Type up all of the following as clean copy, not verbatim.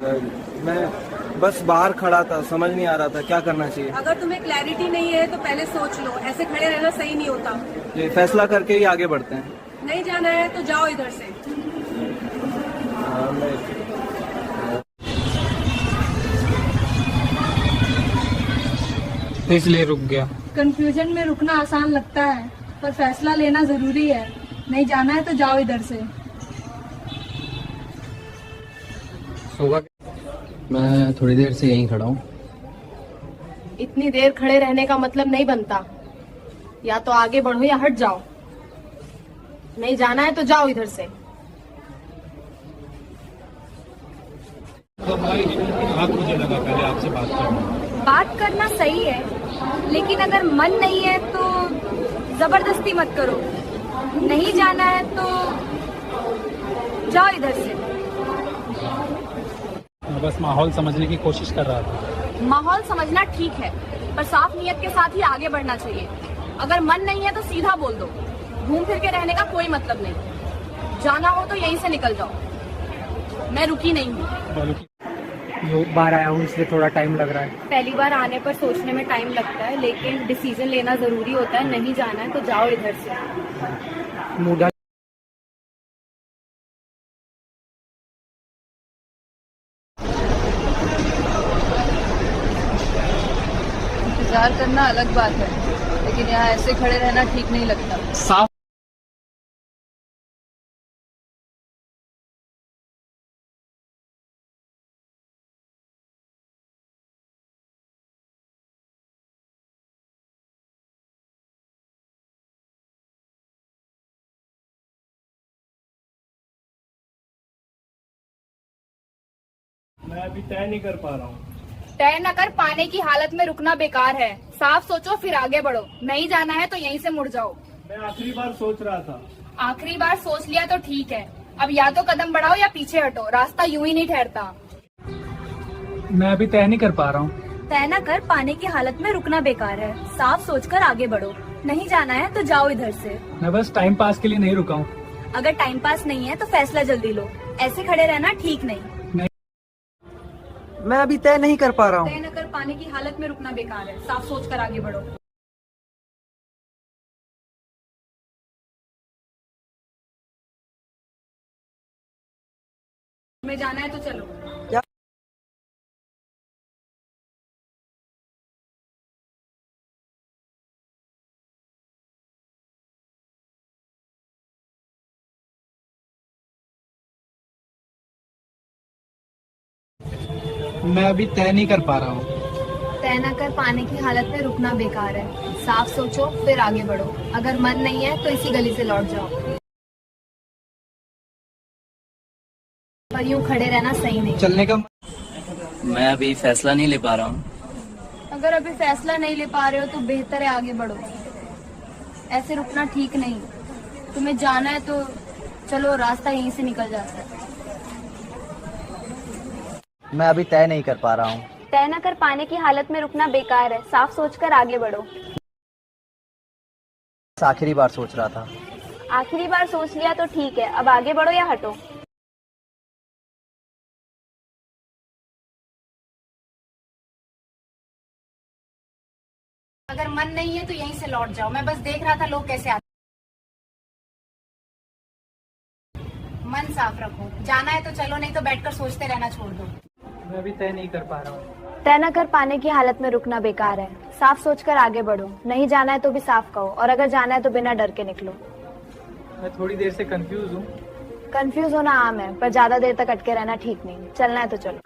मैं बस बाहर खड़ा था, समझ नहीं आ रहा था क्या करना चाहिए। अगर तुम्हें क्लैरिटी नहीं है तो पहले सोच लो, ऐसे खड़े रहना सही नहीं होता। ये फैसला करके ही आगे बढ़ते हैं। नहीं जाना है तो जाओ इधर से। इसलिए रुक गया। कंफ्यूजन में रुकना आसान लगता है, पर फैसला लेना जरूरी है। नहीं जाना है तो जाओ इधर से। होगा। मैं थोड़ी देर से यहीं खड़ा हूँ। इतनी देर खड़े रहने का मतलब नहीं बनता। या तो आगे बढ़ो या हट जाओ। नहीं जाना है तो जाओ इधर से। मुझे लगा पहले आपसे बात करना। बात करना सही है, लेकिन अगर मन नहीं है तो जबरदस्ती मत करो। नहीं जाना है तो जाओ इधर से। मैं बस माहौल समझने की कोशिश कर रहा था। माहौल समझना ठीक है, पर साफ नियत के साथ ही आगे बढ़ना चाहिए। अगर मन नहीं है तो सीधा बोल दो। घूम फिर के रहने का कोई मतलब नहीं। जाना हो तो यहीं से निकल जाओ। मैं रुकी नहीं हूँ। बाहर आया हूँ इसलिए थोड़ा टाइम लग रहा है। पहली बार आने पर सोचने में टाइम लगता है, लेकिन डिसीजन लेना जरूरी होता है। नहीं जाना है तो जाओ इधर से। मूड इंतजार करना अलग बात है, लेकिन यहाँ ऐसे खड़े रहना ठीक नहीं लगता। साफ। मैं अभी तय नहीं कर पा रहा हूँ। तय न कर पाने की हालत में रुकना बेकार है। साफ सोचो फिर आगे बढ़ो। नहीं जाना है तो यहीं से मुड़ जाओ। मैं आखिरी बार सोच रहा था। आखिरी बार सोच लिया तो ठीक है। अब या तो कदम बढ़ाओ या पीछे हटो। रास्ता यूं ही नहीं ठहरता। मैं अभी तय नहीं कर पा रहा हूँ। तय न कर पाने की हालत में रुकना बेकार है। साफ सोचकर आगे बढ़ो। नहीं जाना है तो जाओ इधर से। मैं बस टाइम पास के लिए नहीं रुका हूँ। अगर टाइम पास नहीं है तो फैसला जल्दी लो। ऐसे खड़े रहना ठीक नहीं। मैं अभी तय नहीं कर पा रहा हूँ। तय न कर पाने की हालत में रुकना बेकार है। साफ सोचकर आगे बढ़ो। तुम्हें जाना है तो चलो। मैं अभी तय नहीं कर पा रहा हूँ। तय न कर पाने की हालत में रुकना बेकार है। साफ सोचो फिर आगे बढ़ो। अगर मन नहीं है तो इसी गली से लौट जाओ। पर यूं खड़े रहना सही नहीं। चलने का। मैं अभी फैसला नहीं ले पा रहा हूँ। अगर अभी फैसला नहीं ले पा रहे हो तो बेहतर है आगे बढ़ो। ऐसे रुकना ठीक नहीं। तुम्हें जाना है तो चलो, रास्ता यहीं से निकल जाता है। मैं अभी तय नहीं कर पा रहा हूँ। तय न कर पाने की हालत में रुकना बेकार है। साफ सोचकर आगे बढ़ो। आखिरी बार सोच रहा था। आखिरी बार सोच लिया तो ठीक है। अब आगे बढ़ो या हटो। अगर मन नहीं है तो यहीं से लौट जाओ। मैं बस देख रहा था लोग कैसे आते। मन साफ रखो। जाना है तो चलो, नहीं तो बैठकर सोचते रहना छोड़ दो। मैं अभी तय नहीं कर पा रहा हूँ। तय न कर पाने की हालत में रुकना बेकार है। साफ सोचकर आगे बढ़ो। नहीं जाना है तो भी साफ कहो, और अगर जाना है तो बिना डर के निकलो। मैं थोड़ी देर से कंफ्यूज हूँ। कंफ्यूज होना आम है, पर ज्यादा देर तक अटके रहना ठीक नहीं। चलना है तो चलो।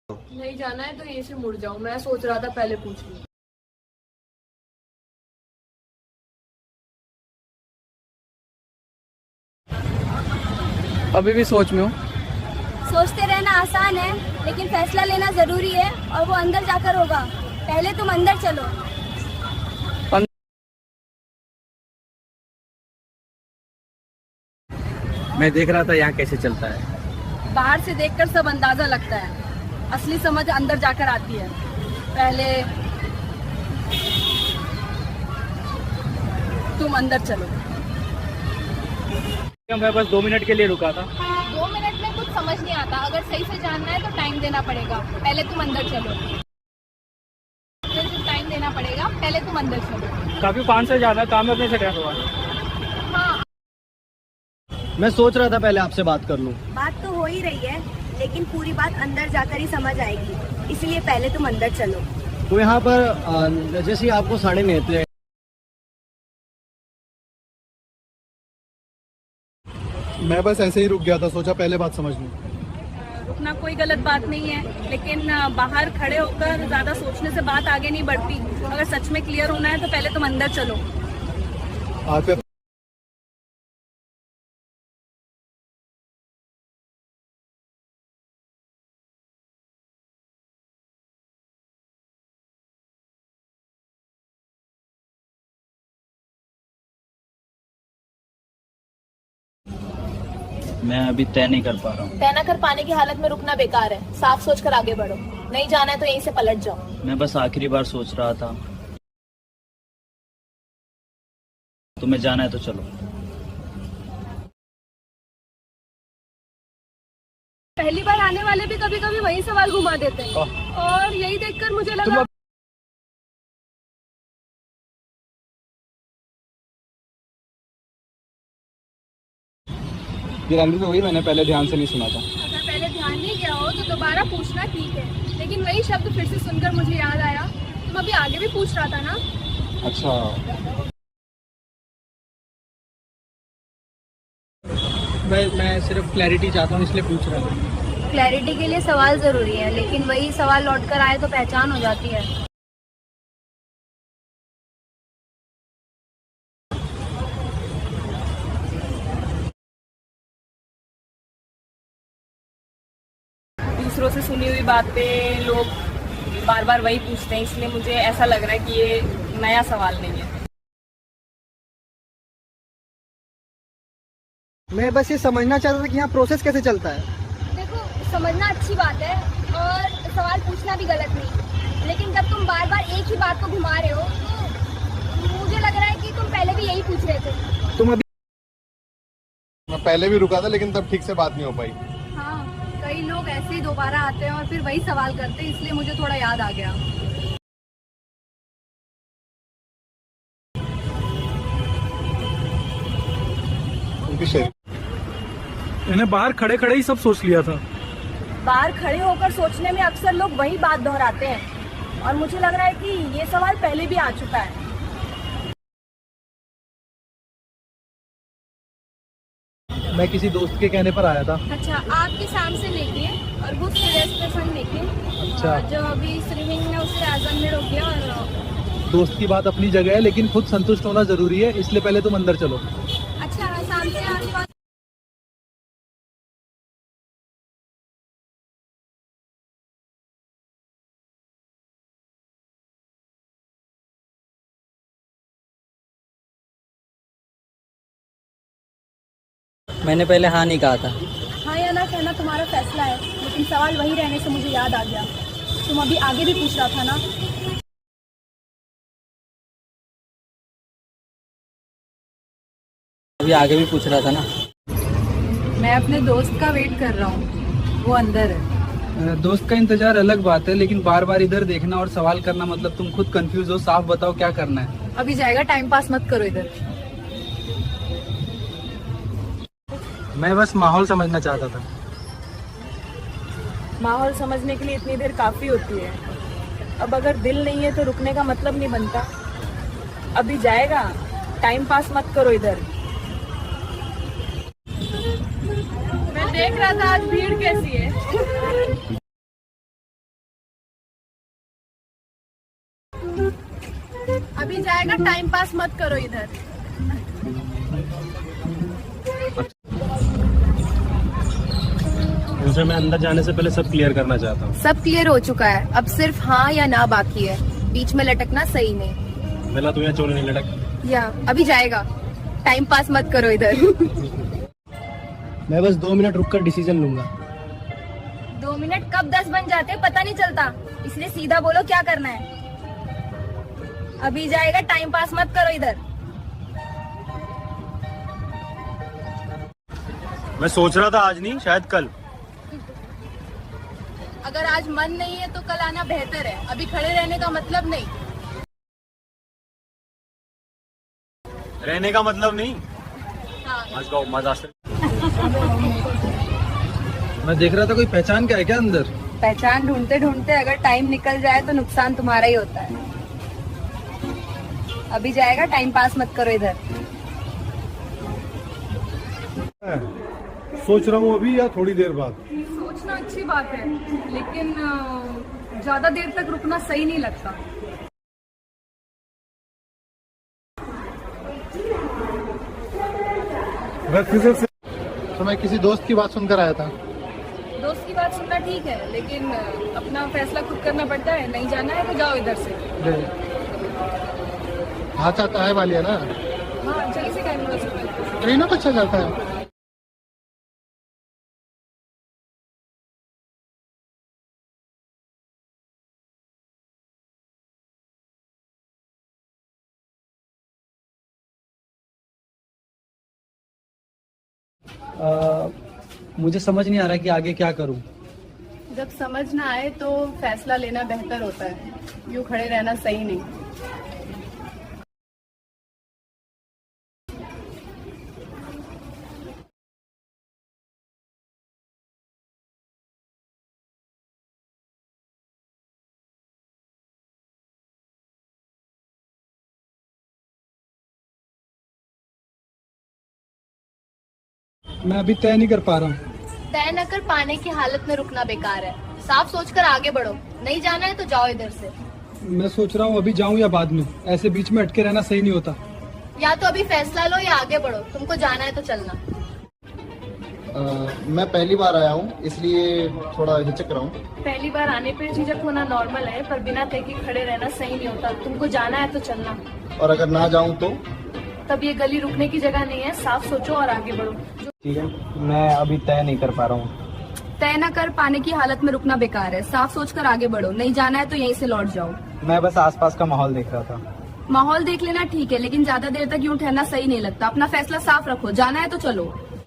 नहीं जाना है तो यहीं से मुड़ जाओ। मैं सोच रहा था पहले पूछ लूं। अभी भी सोच में हूँ। सोचते रहना आसान है, लेकिन फैसला लेना जरूरी है, और वो अंदर जाकर होगा। पहले तुम अंदर चलो। मैं देख रहा था यहाँ कैसे चलता है। बाहर से देखकर सब अंदाजा लगता है, असली समझ अंदर जाकर आती है। पहले तुम अंदर चलो। मैं बस 2 मिनट के लिए रुका था। 2 मिनट में कुछ समझ नहीं आता। अगर सही से जानना है तो टाइम देना पड़ेगा। पहले तुम अंदर चलो। टाइम देना पड़ेगा, पहले तुम अंदर चलो। काफी 5 से ज्यादा काम अपने से टैप हुआ। हाँ, मैं सोच रहा था पहले आपसे बात कर लूं। बात तो हो ही रही है, लेकिन पूरी बात अंदर जाकर ही समझ आएगी, इसलिए पहले तुम अंदर चलो। तो यहाँ पर जैसे आपको साड़े में थे, मैं बस ऐसे ही रुक गया था, सोचा पहले बात समझ लूं। रुकना कोई गलत बात नहीं है, लेकिन बाहर खड़े होकर ज्यादा सोचने से बात आगे नहीं बढ़ती। अगर सच में क्लियर होना है तो पहले तुम अंदर चलो। आप मैं अभी तय नहीं कर पा रहा हूँ। तय न कर पाने की हालत में रुकना बेकार है। साफ सोच कर आगे बढ़ो। नहीं जाना है तो यहीं से पलट जाओ। मैं बस आखिरी बार सोच रहा था। तुम्हें जाना है तो चलो। पहली बार आने वाले भी कभी कभी वही सवाल घुमा देते हैं, और यही देखकर मुझे लगा ये रणनीति तो वही, मैंने पहले ध्यान से नहीं सुना था। अगर पहले ध्यान नहीं गया हो तो दोबारा पूछना ठीक है, लेकिन वही शब्द फिर से सुनकर मुझे याद आया, तुम अभी आगे भी पूछ रहा था ना। अच्छा, मैं सिर्फ क्लैरिटी चाहता हूँ, इसलिए पूछ रहा हूँ। क्लैरिटी के लिए सवाल जरूरी है, लेकिन वही सवाल लौट कर आए तो पहचान हो जाती है। दूसरों से सुनी हुई बातें लोग बार बार वही पूछते हैं, इसलिए मुझे ऐसा लग रहा है कि ये नया सवाल नहीं है। मैं बस ये समझना चाहता था कि यहाँ प्रोसेस कैसे चलता है। देखो, समझना अच्छी बात है और सवाल पूछना भी गलत नहीं, लेकिन जब तुम बार बार एक ही बात को घुमा रहे हो तो मुझे लग रहा है कि तुम पहले भी यही पूछ रहे थे। तुम अभी मैं पहले भी रुका था, लेकिन तब ठीक से बात नहीं हो पाई। हाँ, कई लोग ऐसे ही दोबारा आते हैं और फिर वही सवाल करते हैं, इसलिए मुझे थोड़ा याद आ गया। उनकी शरीर मैंने बाहर खड़े खड़े ही सब सोच लिया था। बाहर खड़े होकर सोचने में अक्सर लोग वही बात दोहराते हैं, और मुझे लग रहा है कि ये सवाल पहले भी आ चुका है। मैं किसी दोस्त के कहने पर आया था। अच्छा, आपके शाम से लेके और वो रेस्टोरेंट लेके अच्छा। जो अभी स्विमिंग ने उससे आजम में रोक दिया। और दोस्त की बात अपनी जगह है, लेकिन खुद संतुष्ट होना जरूरी है, इसलिए पहले तुम अंदर चलो। अच्छा, शाम से आसपास मैंने पहले हाँ नहीं कहा था। हाँ या ना कहना तुम्हारा फैसला है, लेकिन सवाल वही रहने से मुझे याद आ गया। तुम अभी आगे भी पूछ रहा था ना। अभी आगे भी पूछ रहा था ना। मैं अपने दोस्त का वेट कर रहा हूँ, वो अंदर है। दोस्त का इंतजार अलग बात है, लेकिन बार बार इधर देखना और सवाल करना मतलब तुम खुद कंफ्यूज हो। साफ बताओ क्या करना है। अभी जाएगा, टाइम पास मत करो इधर। मैं बस माहौल समझना चाहता था। माहौल समझने के लिए इतनी देर काफी होती है। अब अगर दिल नहीं है तो रुकने का मतलब नहीं बनता। अभी जाएगा, टाइम पास मत करो इधर। मैं देख रहा था आज भीड़ कैसी है। अभी जाएगा, टाइम पास मत करो इधर। उनसे मैं अंदर जाने से पहले सब क्लियर करना चाहता हूँ। सब क्लियर हो चुका है, अब सिर्फ हाँ या ना बाकी है। बीच में लटकना सही नहीं। पहला तू यहाँ चोरी नहीं लटक। या अभी जाएगा, टाइम पास मत करो इधर। मैं बस 2 मिनट रुककर डिसीजन लूंगा। 2 मिनट कब 10 बन जाते पता नहीं चलता, इसलिए सीधा बोलो क्या करना है। अभी जाएगा, टाइम पास मत करो इधर। मैं सोच रहा था आज नहीं, शायद कल। अगर आज मन नहीं है तो कल आना बेहतर है, अभी खड़े रहने का मतलब नहीं। रहने का मतलब नहीं। हाँ। आज का मजा से मैं देख रहा था कोई पहचान का है क्या अंदर? पहचान ढूंढते ढूंढते अगर टाइम निकल जाए तो नुकसान तुम्हारा ही होता है। अभी जाएगा, टाइम पास मत करो इधर। सोच रहा हूँ अभी या थोड़ी देर बाद। सोचना अच्छी बात है, लेकिन ज्यादा देर तक रुकना सही नहीं लगता। तो मैं किसी दोस्त की बात सुनकर आया था। दोस्त की बात सुनना ठीक है, लेकिन अपना फैसला खुद करना पड़ता है। नहीं जाना है तो जाओ इधर से। हाँ चाहता है वाली है ना, हाँ जल्दी से टाइम। ट्रेनों तो अच्छा जाता है। मुझे समझ नहीं आ रहा कि आगे क्या करूं। जब समझ ना आए तो फैसला लेना बेहतर होता है, यूं खड़े रहना सही नहीं। मैं अभी तय नहीं कर पा रहा हूँ। तय न कर पाने की हालत में रुकना बेकार है। साफ सोचकर आगे बढ़ो, नहीं जाना है तो जाओ इधर से। मैं सोच रहा हूँ अभी जाऊँ या बाद में, ऐसे बीच में अटके रहना सही नहीं होता। या तो अभी फैसला लो या आगे बढ़ो, तुमको जाना है तो चलना। मैं पहली बार आया हूँ इसलिए थोड़ा हिचक रहा हूँ। पहली बार आने पे झिझक होना नॉर्मल है, पर बिना तय के खड़े रहना सही नहीं होता। तुमको जाना है तो चलना। और अगर ना जाऊँ तो? तब ये गली रुकने की जगह नहीं है, साफ सोचो और आगे बढ़ो। ठीक है, मैं अभी तय नहीं कर पा रहा हूँ। तय न कर पाने की हालत में रुकना बेकार है, साफ सोचकर आगे बढ़ो। नहीं जाना है तो यहीं से लौट जाओ। मैं बस आसपास का माहौल देख रहा था। माहौल देख लेना ठीक है, लेकिन ज्यादा देर तक यूं ठहरना सही नहीं लगता। अपना फैसला साफ रखो, जाना है तो चलो।